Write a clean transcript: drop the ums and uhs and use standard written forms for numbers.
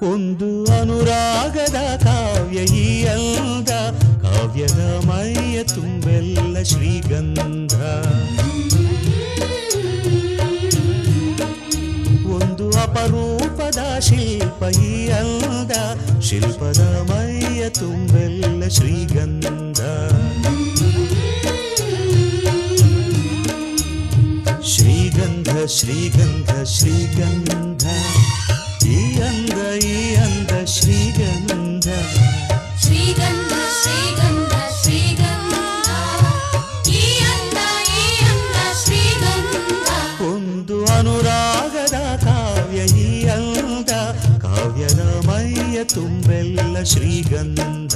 ಒಂದು ಅನುರಾಗದ ಕಾವ್ಯ ಈ ಅಂದ, ಕಾವ್ಯದ ಮೈಯ ತುಂಬೆಲ್ಲ ಶ್ರೀಗಂಧ. ಒಂದು ಅಪರೂಪದ ಶಿಲ್ಪ ಈ ಅಂದ, ಶಿಲ್ಪದ ಮೈಯ ತುಂಬೆಲ್ಲ ಶ್ರೀಗಂಧ. ಶ್ರೀಗಂಧ ಶ್ರೀಗಂಧ ಶ್ರೀಗಂಧ, ಈ ಅಂದ ಶ್ರೀಗಂಧ. ಶ್ರೀಗಂಧ ಶ್ರೀಗಂಧ ಶ್ರೀಗಂಧ, ಈ ಅಂದ ಶ್ರೀಗಂಧ. ಒಂದು ಅನುರಾಗದ ಕಾವ್ಯ ಈ ಅಂದ, ಕಾವ್ಯದ ಮೈಯ ತುಂಬೆಲ್ಲ ಶ್ರೀಗಂಧ.